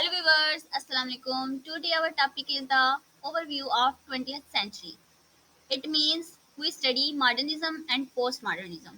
Hello viewers, Assalamu alaikum. Today our topic is the overview of 20th century. It means we study modernism and postmodernism.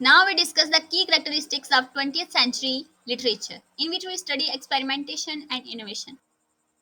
Now we discuss the key characteristics of 20th century literature, in which we study experimentation and innovation.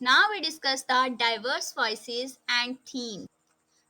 Now we discuss the diverse voices and themes.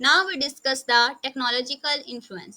Now we discuss the technological influence.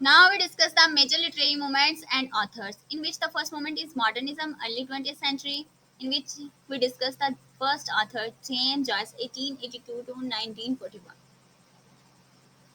Now we discuss the major literary movements and authors, in which the first movement is modernism, early 20th century, in which we discuss the first author, James Joyce, 1882 to 1941.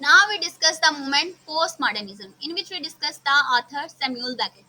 Now we discuss the movement postmodernism, in which we discuss the author Samuel Beckett,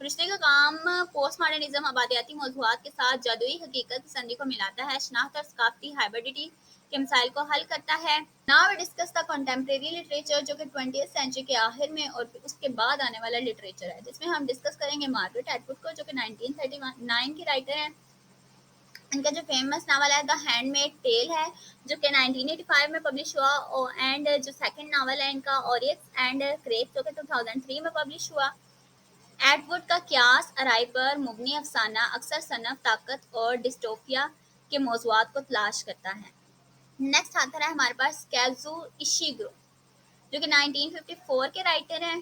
رشتے کا کام post modernism آبادیاتی موضوعات کے ساتھ جادوئی حقیقت پسندی کو ملاتا ہے، شناخت اور ثقافتی ہائبرڈیٹی کے مسائل کو حل کرتا ہے۔ Now we discuss the contemporary literature, جو کہ 20th سینچری کے آخر میں اور پھر اس کے بعد آنے والا لٹریچر ہے، جس میں ہم ڈسکس کریں گے مارگریٹ ایٹ ووڈ کو، جو کہ 1939 کی رائٹر ہیں۔ ان کا جو فیمس ناول ہے دا ہینڈ میڈ ٹیل ہے، جو کہ 1985 میں پبلش ہوا، اینڈ جو سیکنڈ ناول ہے ان کا اوریکس اینڈ کریپ، جو کہ 2003 میں پبلش ہوا۔ ایٹ ووڈ کا قیاس آرائی پر مبنی افسانہ اکثر صنف طاقت اور ڈسٹوپیا کے موضوعات کو تلاش کرتا ہے۔ نیکسٹ آتھر ہے ہمارے پاس کیزو ایشیگرو، جو کہ 1954 کے رائٹر ہیں۔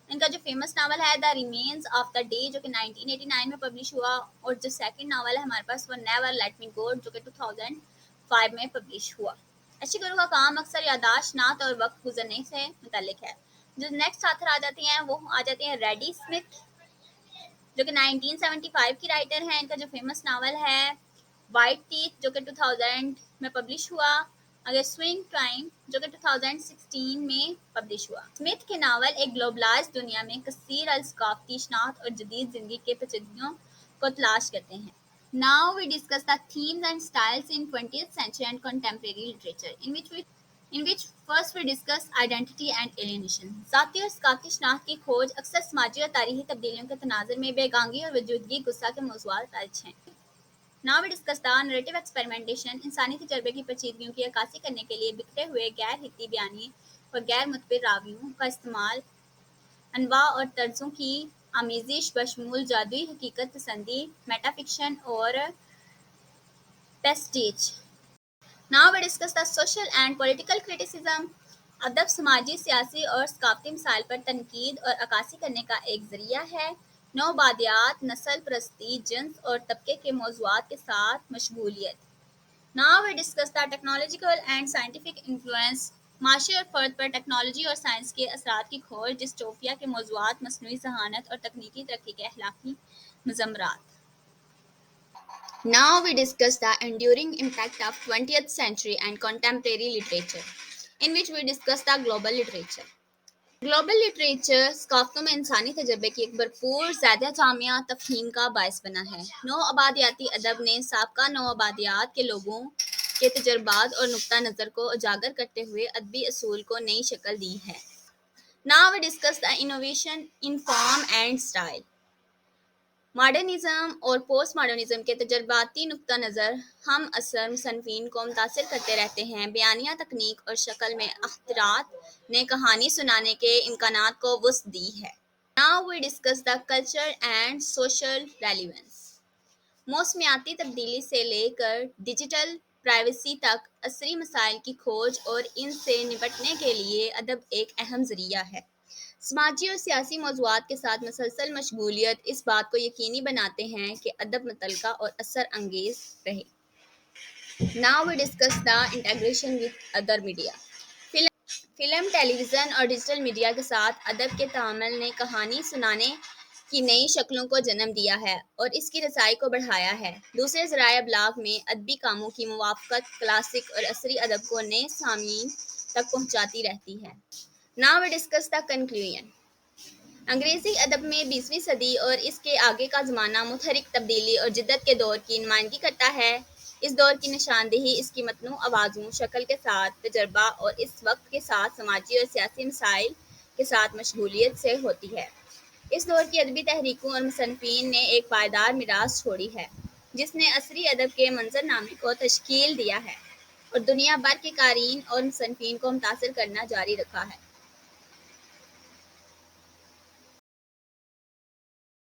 ان کا جو فیمس ناول ہے دا ریمینز آف دا ڈے، جو کہ 1989 میں پبلش ہوا، اور جو سیکنڈ ناول ہے ہمارے پاس وہ نیور لیٹ می گو، جو کہ 2005 میں پبلش ہوا۔ ایشیگرو کا کام اکثر یادداشت، نعت اور وقت گزرنے سے متعلق ہے۔ جو نیکسٹ آتھر آ جاتی ہیں وہ آ جاتے ہیں ریڈی اسمتھ، جو کہ 1975 کی رائٹر ہیں۔ ان کا جو فیمس ناول ہے وائٹ ٹیتھ، جو کہ 2000 میں پبلش ہوا، اگر سوئنگ ٹائم، جو کہ 2016 میں پبلش ہوا۔ اسمتھ کے ناول ایک گلوبلائز دنیا میں کثیر الثقافتی شناخت اور جدید زندگی کے پیچیدگیوں کو تلاش کرتے ہیں۔ Now we discuss the themes and styles in 20th century and contemporary literature, in which first we discuss identity and alienation. ذاتی اور ثقافتی شناخت کی کھوج اکثر سماجی اور تاریخی تبدیلیوں کے تناظر میں بے گانگی اور وجودگی غصہ کے موضوعات درج ہیں۔ Now we discuss the narrative experimentation. انسانی تجربے کی پیچیدگیوں کی عکاسی کرنے کے لیے بکھرے ہوئے غیر حقیقی بیانی اور غیر متبر راویوں کا استعمال، انواع اور طرزوں کی آمیزش بشمول جادوئی حقیقت پسندی، میٹا فکشن اور پیسٹیج۔ Now we discuss the social and political criticism. ادب سماجی، سیاسی اور ثقافتی مسائل پر تنقید اور عکاسی کرنے کا ایک ذریعہ ہے۔ نوآبادیات، نسل پرستی، جنس اور طبقے کے موضوعات کے ساتھ مشغولیت۔ Now we discuss the technological and scientific influence. معاشرے اور فرد پر ٹیکنالوجی اور سائنس کے اثرات کی کھوج، ڈسٹوپیا کے موضوعات، مصنوعی ذہانت اور تکنیکی ترقی کے اخلاقی مضمرات۔ Now we discuss the enduring impact of 20th century and contemporary literature, in which we discuss the global literature. Global literature ثقافتوں میں انسانی تجربے کی ایک بھرپور زیادہ جامع تفہیم کا باعث بنا ہے۔ نو آبادیاتی ادب نے سابقہ نو آبادیات کے لوگوں کے تجربات اور نقطہ نظر کو اجاگر کرتے ہوئے ادبی اصول کو نئی شکل دی ہے۔ Now we discuss the innovation in form and style. Modernism اور پوسٹ ماڈرنزم کے تجرباتی نقطہ نظر ہم اثر مصنفین کو متاثر کرتے رہتے ہیں۔ بیانیہ تکنیک اور شکل میں اختراعات نے کہانی سنانے کے امکانات کو وسعت دی ہے۔ Now we discuss the culture and social relevance. موسمیاتی تبدیلی سے لے کر ڈیجیٹل پرائیویسی تک عصری مسائل کی کھوج اور ان سے نپٹنے کے لیے ادب ایک اہم ذریعہ ہے۔ سماجی اور سیاسی موضوعات کے ساتھ مسلسل مشغولیت اس بات کو یقینی بناتے ہیں کہ ادب متعلقہ اور اثر انگیز رہے۔ Now we discuss the integration with other media. Film, television اور ڈیجیٹل میڈیا کے ساتھ ادب کے تعامل نے کہانی سنانے کی نئی شکلوں کو جنم دیا ہے اور اس کی رسائی کو بڑھایا ہے۔ دوسرے ذرائع ابلاغ میں ادبی کاموں کی موافقت کلاسک اور عصری ادب کو نئے سامعین تک پہنچاتی رہتی ہے۔ Now we discuss the conclusion. انگریزی ادب میں 20ویں صدی اور اس کے آگے کا زمانہ متحرک تبدیلی اور جدت کے دور کی نمائندگی کرتا ہے۔ اس دور کی نشاندہی اس کی متنوع آوازوں، شکل کے ساتھ تجربہ اور اس وقت کے ساتھ سماجی اور سیاسی مسائل کے ساتھ مشغولیت سے ہوتی ہے۔ اس دور کی ادبی تحریکوں اور مصنفین نے ایک پائیدار میراث چھوڑی ہے، جس نے عصری ادب کے منظرنامے کو تشکیل دیا ہے اور دنیا بھر کے قارئین اور مصنفین کو متاثر کرنا جاری رکھا ہے۔